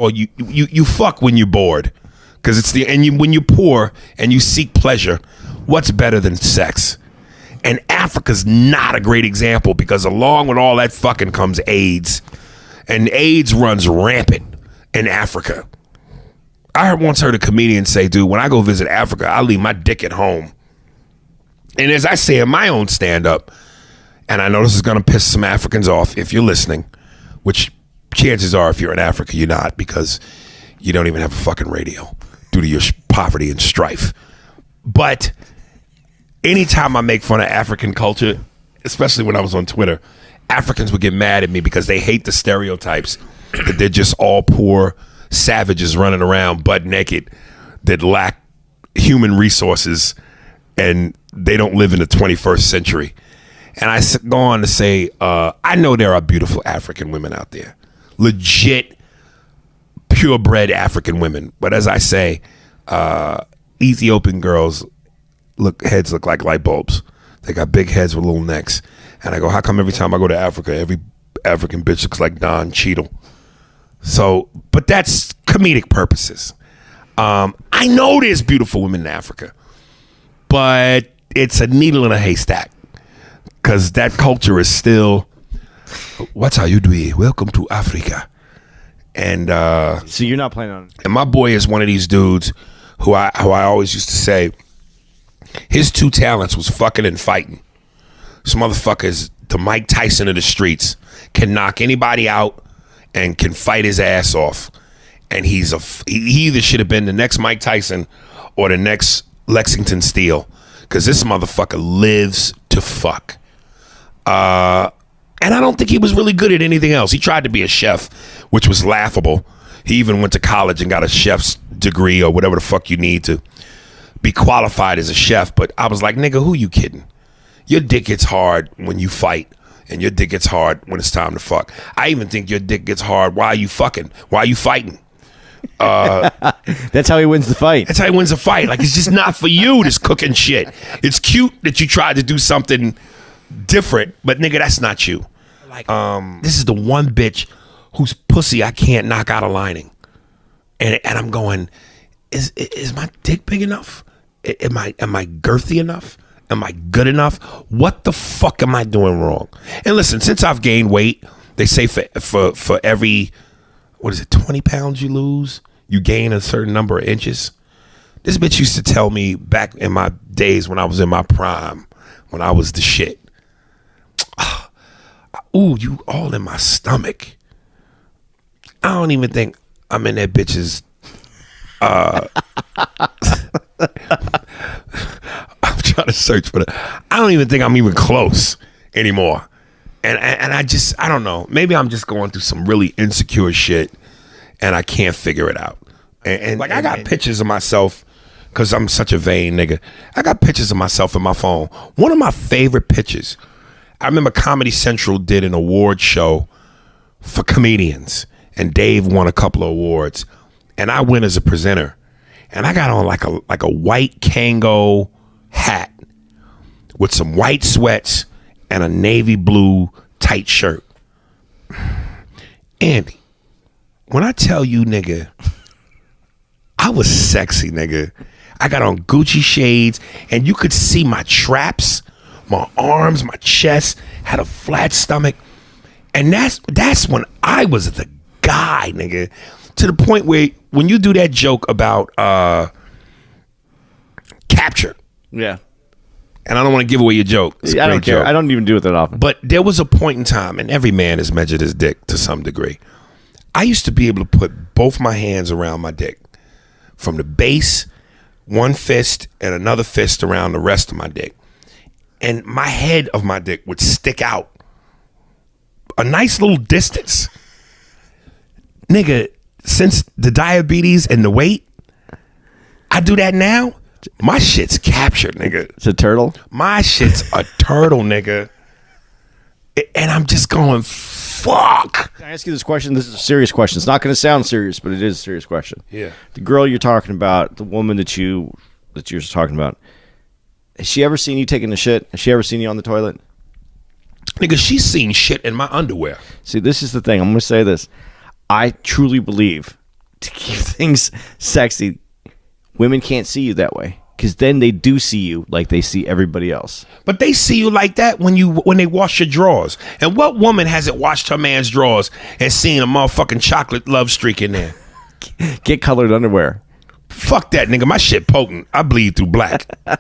or you fuck when you're bored, because it's when you're poor and you seek pleasure, what's better than sex? And Africa's not a great example, because along with all that fucking comes AIDS, and AIDS runs rampant in Africa. I once heard a comedian say, dude, when I go visit Africa, I leave my dick at home. And as I say in my own stand-up, and I know this is going to piss some Africans off if you're listening, which chances are if you're in Africa, you're not, because you don't even have a fucking radio due to your poverty and strife. But anytime I make fun of African culture, especially when I was on Twitter, Africans would get mad at me because they hate the stereotypes that they're just all poor savages running around butt naked that lack human resources and they don't live in the 21st century. And I go on to say, I know there are beautiful African women out there, legit, purebred African women. But as I say, Ethiopian girls heads look like light bulbs. They got big heads with little necks. And I go, how come every time I go to Africa, every African bitch looks like Don Cheadle? So, but that's comedic purposes. I know there's beautiful women in Africa, but it's a needle in a haystack, because that culture is still, what's how you do it? Welcome to Africa. And so you're not planning on. And my boy is one of these dudes who I always used to say, his two talents was fucking and fighting. This motherfucker is the Mike Tyson of the streets, can knock anybody out and can fight his ass off. And he either should have been the next Mike Tyson or the next Lexington Steele, because this motherfucker lives to fuck. And I don't think he was really good at anything else. He tried to be a chef, which was laughable. He even went to college and got a chef's degree or whatever the fuck you need to be qualified as a chef. But I was like, nigga, who you kidding? Your dick gets hard when you fight, and your dick gets hard when it's time to fuck. I even think your dick gets hard while you fucking, while you fighting. That's how he wins the fight. That's how he wins the fight. Like, it's just not for you, this cooking shit. It's cute that you tried to do something different, but nigga, that's not you. Like, this is the one bitch whose pussy I can't knock out a lining, and I'm going, is my dick big enough? Am I girthy enough? Am I good enough? What the fuck am I doing wrong? And listen, since I've gained weight, they say for every, what is it, 20 pounds you lose, you gain a certain number of inches. This bitch used to tell me back in my days when I was in my prime, when I was the shit. Ooh, you all in my stomach. I don't even think I'm in that bitch's. I'm trying to search for I don't even think I'm even close anymore. And I don't know. Maybe I'm just going through some really insecure shit and I can't figure it out. And I got pictures of myself, because I'm such a vain nigga. I got pictures of myself in my phone. One of my favorite pictures, I remember Comedy Central did an award show for comedians, and Dave won a couple of awards, and I went as a presenter, and I got on like a white Kango hat with some white sweats and a navy blue tight shirt. Andy, when I tell you, nigga, I was sexy, nigga. I got on Gucci shades, and you could see my traps, my arms, my chest, had a flat stomach. And that's when I was the guy, nigga. To the point where when you do that joke about capture. Yeah. And I don't want to give away your joke. It's I don't care. Joke. I don't even do it that often. But there was a point in time, and every man has measured his dick to some degree. I used to be able to put both my hands around my dick, from the base, one fist, and another fist around the rest of my dick. And my head of my dick would stick out a nice little distance. Nigga, since the diabetes and the weight, I do that now. My shit's captured, nigga. It's a turtle? My shit's a turtle, nigga. And I'm just going, fuck. Can I ask you this question? This is a serious question. It's not going to sound serious, but it is a serious question. Yeah. The girl you're talking about, the woman that you're talking about, has she ever seen you taking a shit? Has she ever seen you on the toilet? Nigga, she's seen shit in my underwear. See, this is the thing. I'm going to say this. I truly believe to keep things sexy, women can't see you that way. Because then they do see you like they see everybody else. But they see you like that when they wash your drawers. And what woman hasn't washed her man's drawers and seen a motherfucking chocolate love streak in there? Get colored underwear. Fuck that, nigga. My shit potent. I bleed through black. You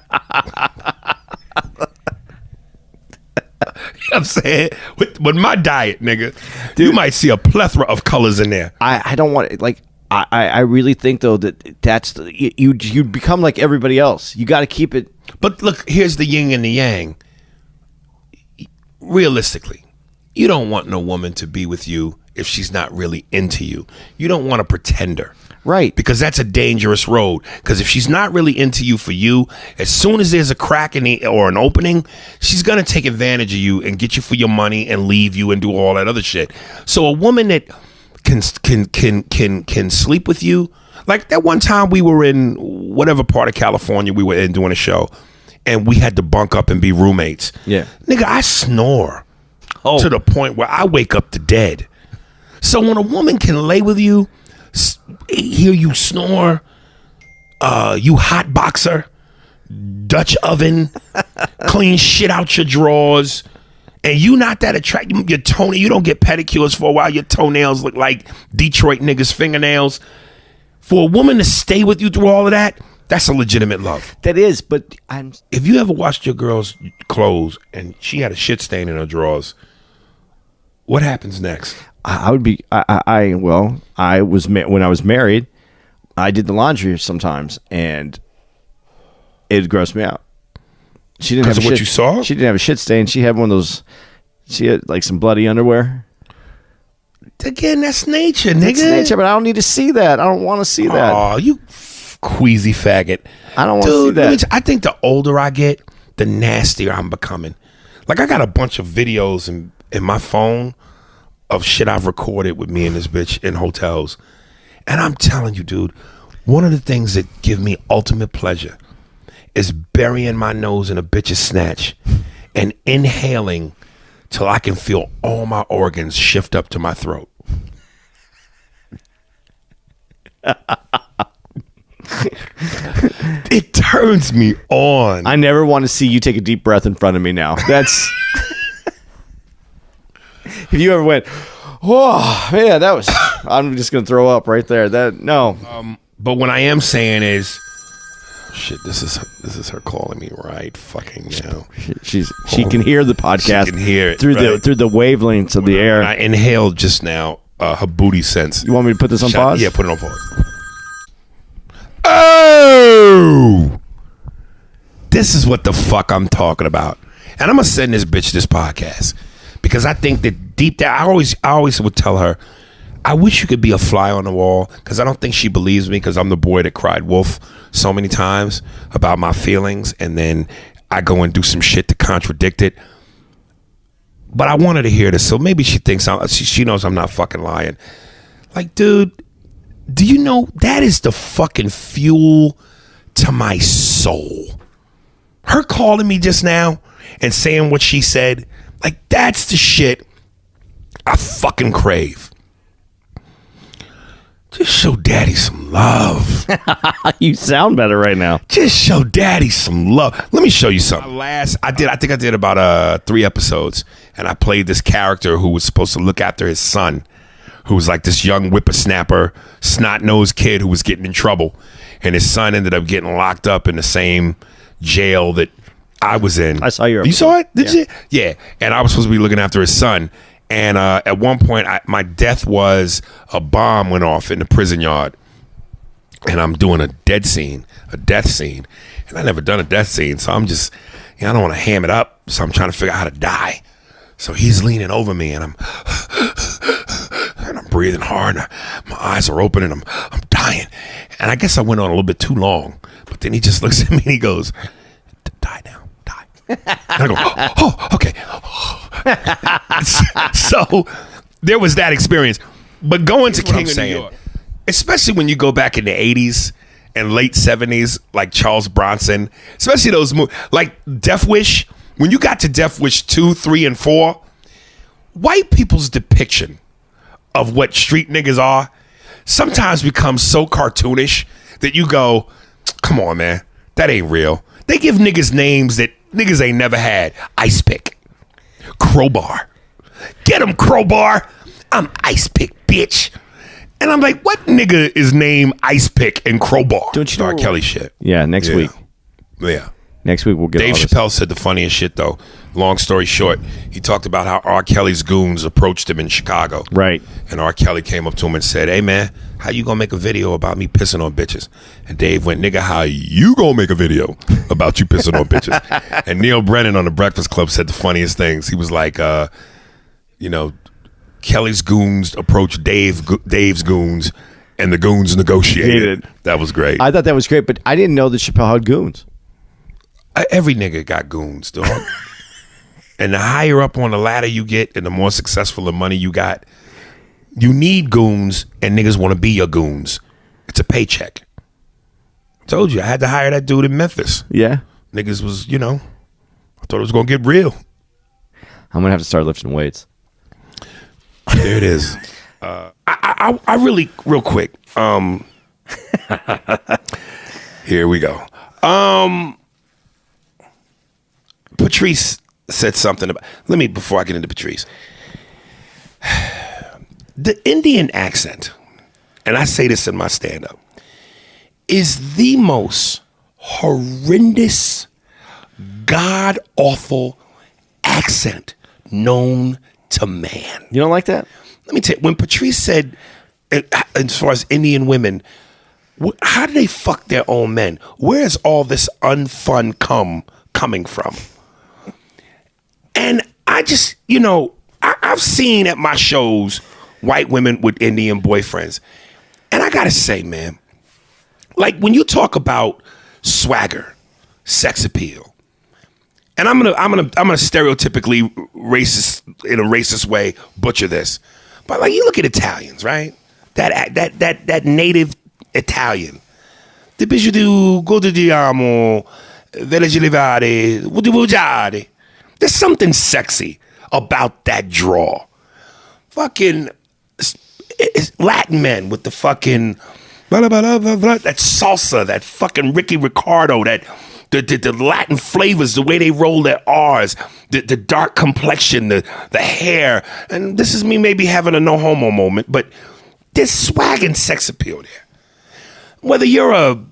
know what I'm saying? With my diet, nigga, dude, you might see a plethora of colors in there. I don't want it. Like, I really think, though, that's you become like everybody else. You got to keep it. But look, here's the yin and the yang. Realistically, you don't want no woman to be with you if she's not really into you. You don't want a pretender. Right. Because that's a dangerous road. Because if she's not really into you for you, as soon as there's a crack or an opening, she's going to take advantage of you and get you for your money and leave you and do all that other shit. So a woman that can sleep with you, like that one time we were in whatever part of California we were in doing a show, and we had to bunk up and be roommates. Yeah. Nigga, I snore to the point where I wake up the dead. So when a woman can lay with you, hear you snore, you hot boxer, Dutch oven, clean shit out your drawers, and you not that attractive, your toenail, you don't get pedicures for a while, your toenails look like Detroit niggas' fingernails. For a woman to stay with you through all of that, that's a legitimate love. That is, but if you ever washed your girl's clothes and she had a shit stain in her drawers, what happens next? I would be. When I was married, I did the laundry sometimes, and it grossed me out. She didn't have what you saw. She didn't have a shit stain. She had one of those. She had like some bloody underwear. Again, that's nature, nigga. It's nature, but I don't need to see that. I don't want to see that. Oh, you queasy faggot. I don't want to see that. I think the older I get, the nastier I'm becoming. Like, I got a bunch of videos in my phone of shit I've recorded with me and this bitch in hotels. And I'm telling you, dude, one of the things that give me ultimate pleasure is burying my nose in a bitch's snatch and inhaling till I can feel all my organs shift up to my throat. It turns me on. I never want to see you take a deep breath in front of me now. That's if you ever went, oh man, that was. I'm just gonna throw up right there. But what I am saying is, shit. This is her calling me right fucking now. She can hear the podcast. She can hear it through the wavelengths of the air. When I inhaled just now, her booty sense. You want me to put this on pause? Yeah, put it on pause. Oh, this is what the fuck I'm talking about, and I'm gonna send this bitch this podcast because I think that deep down, I always would tell her, I wish you could be a fly on the wall, because I don't think she believes me, because I'm the boy that cried wolf so many times about my feelings, and then I go and do some shit to contradict it. But I wanted to hear this, so maybe she thinks she knows I'm not fucking lying. Like, dude, do you know that is the fucking fuel to my soul? Her calling me just now and saying what she said, like, that's the shit I fucking crave. Just show daddy some love. You sound better right now. Just show daddy some love. Let me show you something. I think I did about 3 episodes, and I played this character who was supposed to look after his son, who was like this young whippersnapper, snot-nosed kid who was getting in trouble. And his son ended up getting locked up in the same jail that I was in. I saw your episode. You saw it? Did you? Yeah. And I was supposed to be looking after his son. And at one point, my death was a bomb went off in the prison yard. And I'm doing a death scene. And I never done a death scene. So I'm just, I don't want to ham it up. So I'm trying to figure out how to die. So he's leaning over me, and I'm breathing hard. And my eyes are open, and I'm dying. And I guess I went on a little bit too long. But then he just looks at me and he goes, die now, die. And I go, oh, okay. So there was that experience. But going to King of New York, especially when you go back in the 80s and late 70s, like Charles Bronson, especially those movies, like Death Wish. When you got to Death Wish 2, 3, and 4, white people's depiction of what street niggas are sometimes becomes so cartoonish that you go, come on, man, that ain't real. They give niggas names that niggas ain't never had. Ice Pick, Crowbar. Get him, Crowbar. I'm Ice Pick, bitch. And I'm like, what nigga is named Ice Pick and Crowbar? Don't you know R. Kelly shit. Yeah, next week. Yeah. Next week we'll get Dave all this. Chappelle said the funniest shit, though. Long story short, he talked about how R. Kelly's goons approached him in Chicago. Right. And R. Kelly came up to him and said, hey, man, how you gonna make a video about me pissing on bitches? And Dave went, nigga, how you gonna make a video about you pissing on bitches? And Neil Brennan on The Breakfast Club said the funniest things. He was like, Kelly's goons approached Dave's goons, and the goons negotiated. That was great. I thought that was great, but I didn't know that Chappelle had goons. Every nigga got goons, dog. And the higher up on the ladder you get and the more successful the money you got, you need goons, and niggas want to be your goons. It's a paycheck. I told you, I had to hire that dude in Memphis. Yeah. Niggas was, I thought it was going to get real. I'm going to have to start lifting weights. There it is. I really, real quick. Here we go. Patrice said something about. Before I get into Patrice, the Indian accent, and I say this in my stand-up, is the most horrendous, god-awful accent known to man. You don't like that? Let me tell you, when Patrice said, as far as Indian women, how do they fuck their own men? Where is all this unfun coming from? And I just, I've seen at my shows white women with Indian boyfriends. And I gotta say, man, like when you talk about swagger, sex appeal, and I'm gonna stereotypically racist, in a racist way, butcher this. But like you look at Italians, right? That native Italian. Di piaciuto, cosa diamo, village levare, vugiare. There's something sexy about that draw. Fucking Latin men with the fucking that salsa, that fucking Ricky Ricardo, that the Latin flavors, the way they roll their R's, the dark complexion, the hair. And this is me maybe having a no homo moment, but there's swag and sex appeal there. Whether you're a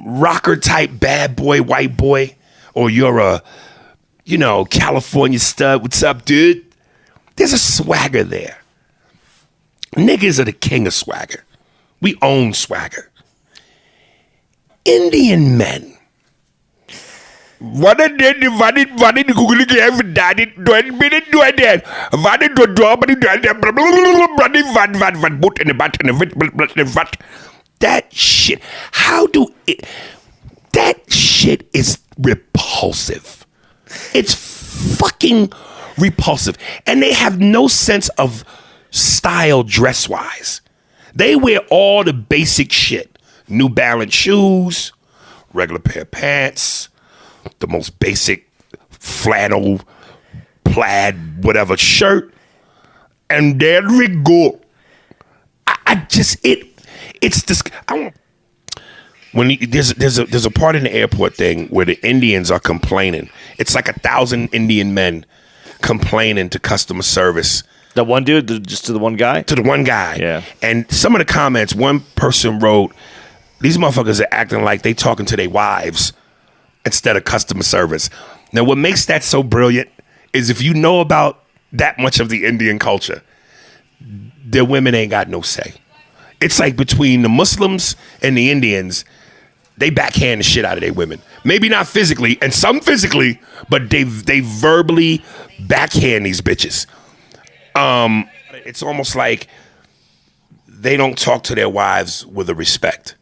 rocker type bad boy, white boy, or you're a California stud, what's up, dude? There's a swagger there. Niggas are the king of swagger. We own swagger. Indian men. What a day, what did Google give daddy 20 minutes do I did? What did do job and what boot in the butt and the what? That shit. That shit is repulsive. It's fucking repulsive. And they have no sense of style dress-wise. They wear all the basic shit. New Balance shoes, regular pair of pants, the most basic flannel, plaid, whatever shirt. And there we go. It's this. There's a part in the airport thing where the Indians are complaining. It's like 1,000 Indian men complaining to customer service. The one dude, just to the one guy? To the one guy. Yeah. And some of the comments, one person wrote, these motherfuckers are acting like they talking to their wives instead of customer service. Now, what makes that so brilliant is if you know about that much of the Indian culture, their women ain't got no say. It's like between the Muslims and the Indians, they backhand the shit out of their women. Maybe not physically, and some physically, but they verbally backhand these bitches. It's almost like they don't talk to their wives with a respect.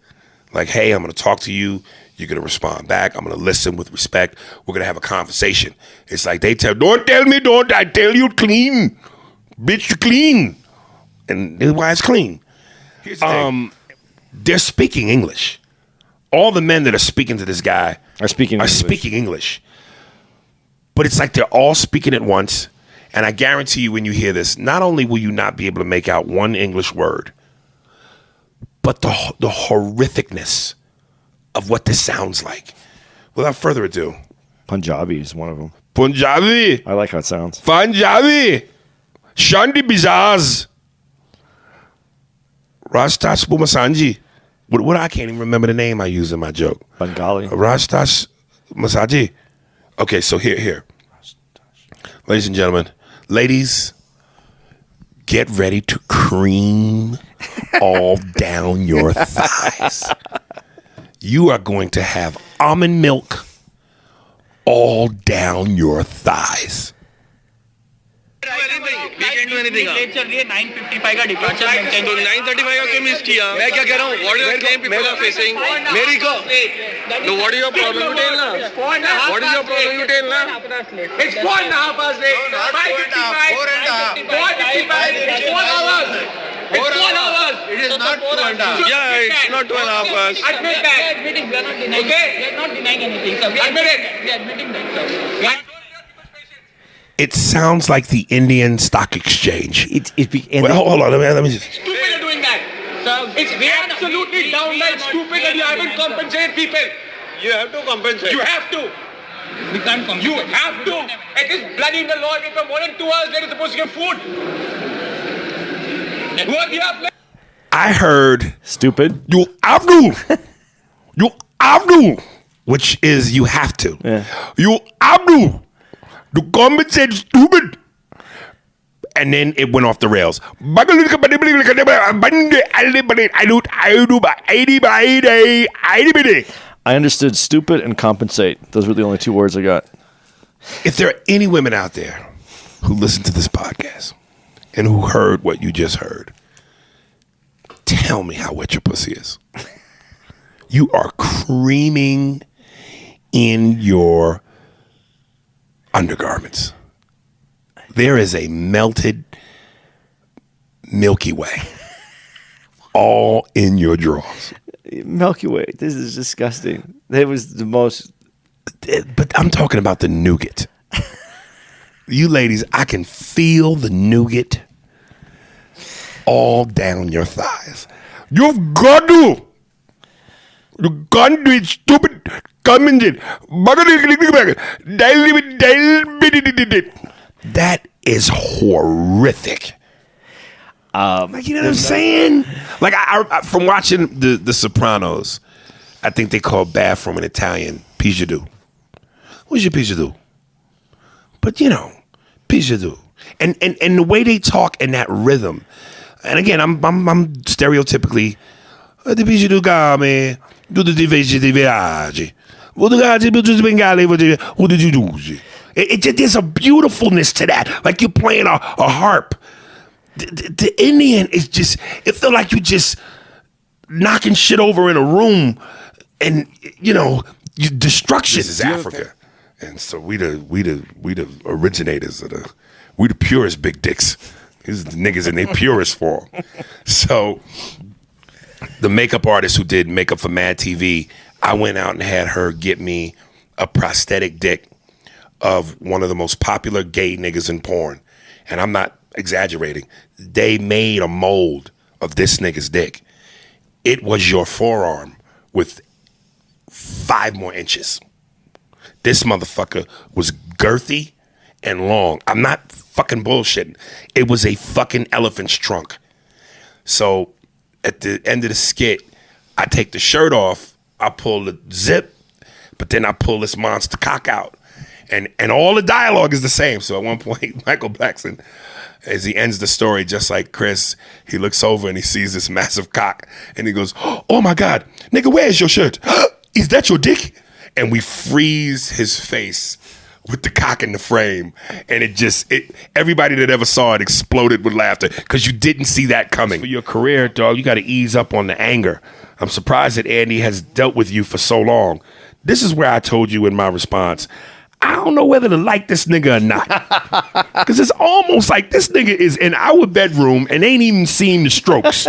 Like, hey, I'm going to talk to you. You're going to respond back. I'm going to listen with respect. We're going to have a conversation. It's like don't tell me, don't. I tell you clean. Bitch, you clean. And their wives clean. Here's the thing. They're speaking English. All the men that are speaking to this guy are speaking English. But it's like they're all speaking at once. And I guarantee you when you hear this, not only will you not be able to make out one English word, but the horrificness of what this sounds like. Without further ado, Punjabi is one of them. Punjabi, I like how it sounds. Punjabi, Shandi Bizaz, Rastash Bumasanji. What I can't even remember the name I use in my joke. Bengali. Rastash Masaji. Okay, so here. Ladies and gentlemen, ladies, get ready to cream all down your thighs. You are going to have almond milk all down your thighs. We can do anything. Late चल रही है 9:55 का departure maintain तो 9:35 का क्यों miss किया? मैं क्या कह रहा हूँ? What is the claim people are facing? मेरी को. No, what is your problem? You tell na. What is your problem? You tell na. It's 4.5 hours late. 5:55. 4:55. It's 4 hours. It's 4 hours. It is not 2.5. Yeah, it's not 2.5 hours. Admit that. We are admitting. We are not denying. Okay. We are not denying anything. Sir. Admit it. We are admitting that, sir. It sounds like the Indian Stock Exchange. And Hold on, let me just. Stupid are doing that. Sir, it's absolutely downright stupid that you haven't compensated people. You have to compensate. You have to. We can't compensate. You have to. It is bloody in the law. If for more than 2 hours, they're supposed to get food. Who are the up? I heard stupid. you have to. You have to. Which is you have to. Yeah. You have to. To compensate stupid. And then it went off the rails. I understood stupid and compensate. Those were the only 2 words I got. If there are any women out there who listen to this podcast and who heard what you just heard, tell me how wet your pussy is. You are creaming in your undergarments. There is a melted Milky Way all in your drawers. Milky Way. This is disgusting. That was the most. But I'm talking about the nougat. You ladies, I can feel the nougat all down your thighs. You've got to. You can't do it, stupid. Come in. That is horrific. Like, you know what I'm saying? Like, I from watching the Sopranos, I think they call bathroom in Italian pigiadu. What's your pigiadu? But you know, pigiadu. And the way they talk in that rhythm. And again, I'm stereotypically the pigiadu game. Do the viaggi. What did you do? There's a beautifulness to that. Like you're playing a harp. The Indian is just, it feel like you just knocking shit over in a room and, you know, destruction. This is Africa. And so we the originators of we the purest big dicks. These are the niggas in their purest form. So the makeup artist who did makeup for Mad TV, I went out and had her get me a prosthetic dick of one of the most popular gay niggas in porn. And I'm not exaggerating. They made a mold of this nigga's dick. It was your forearm with 5 more inches. This motherfucker was girthy and long. I'm not fucking bullshitting. It was a fucking elephant's trunk. So at the end of the skit, I take the shirt off, I pull the zip, but then I pull this monster cock out. And all the dialogue is the same. So at one point, Michael Blackson, as he ends the story, just like Chris, he looks over and he sees this massive cock. And he goes, oh my God, nigga, where's your shirt? Is that your dick? And we freeze his face with the cock in the frame. And everybody that ever saw it exploded with laughter because you didn't see that coming. For your career, dog, you got to ease up on the anger. I'm surprised that Andy has dealt with you for so long. This is where I told you in my response, I don't know whether to like this nigga or not. Because it's almost like this nigga is in our bedroom and ain't even seen the strokes.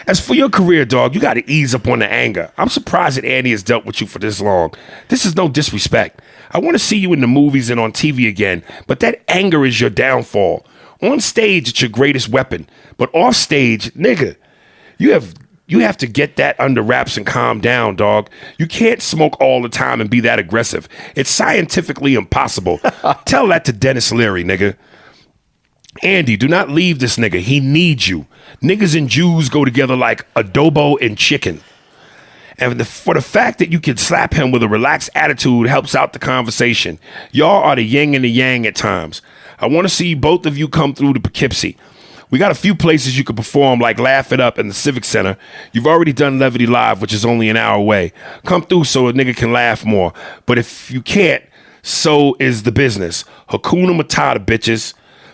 As for your career, dog, you got to ease up on the anger. I'm surprised that Andy has dealt with you for this long. This is no disrespect. I want to see you in the movies and on TV again, but that anger is your downfall. On stage, it's your greatest weapon. But off stage, nigga, you have You have to get that under wraps and calm down, dog. You can't smoke all the time and be that aggressive. It's scientifically impossible. Tell that to Dennis Leary, nigga. Andy, do not leave this nigga. He needs you. Niggas and Jews go together like adobo and chicken. And for the fact that you can slap him with a relaxed attitude helps out the conversation. Y'all are the yin and the yang at times. I want to see both of you come through to Poughkeepsie. We got a few places you could perform, like Laugh It Up in the Civic Center. You've already done Levity Live, which is only an hour away. Come through so a nigga can laugh more. But if you can't, so is the business. Hakuna Matata, bitches.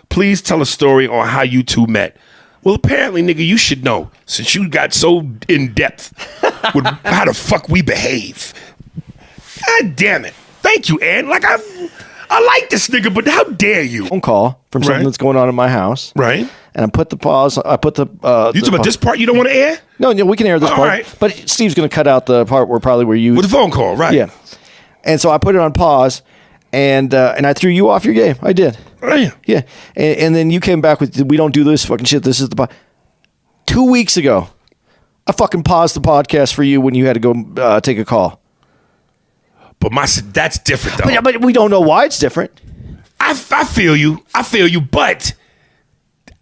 Please tell a story on how you two met. Well, apparently, nigga, you should know, since you got so in-depth with how the fuck we behave. God damn it. Thank you, Ann. Like, I like this nigga, but how dare you? Phone call from something that's going on in my house. Right. And I put the pause. I put the. You talking about this part you don't want to air? No, we can air this part. Right. But Steve's going to cut out the part where you. With the phone call, right? Yeah. And so I put it on pause, and I threw you off your game. I did. Right. Yeah. And then you came back with, we don't do this fucking shit. This is the. 2 weeks ago, I fucking paused the podcast for you when you had to go take a call. But that's different, though. But we don't know why it's different. I feel you. But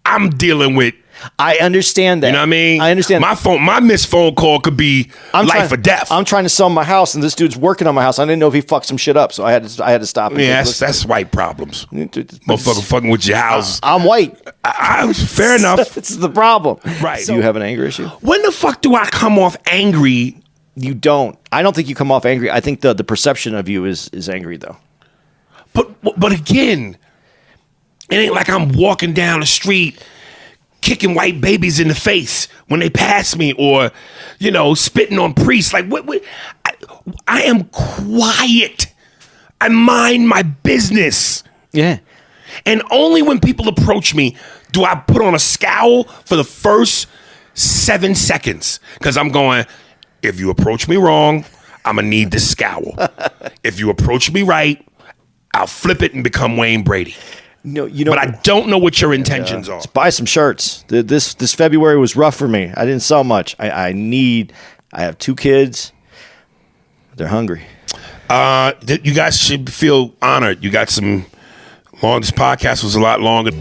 I'm dealing with. I understand that. You know what I mean? I understand. My missed phone call could be life or death. I'm trying to sell my house, and this dude's working on my house. I didn't know if he fucked some shit up, so I had to stop. Yeah, that's white problems. Motherfucker fucking with your house. I'm white. Fair enough. This is the problem. Right. Do you have an anger issue? When the fuck do I come off angry? You don't. I don't think you come off angry. I think the perception of you is angry, though. But again, it ain't like I'm walking down the street kicking white babies in the face when they pass me, or, spitting on priests. Like, what I am quiet. I mind my business. Yeah. And only when people approach me do I put on a scowl for the first 7 seconds. Because I'm going, if you approach me wrong, I'm going to need this scowl. If you approach me right, I'll flip it and become Wayne Brady. No, but I don't know what your intentions are. Let's buy some shirts. This February was rough for me. I didn't sell much. I have 2 kids. They're hungry. You guys should feel honored. You got this podcast was a lot longer.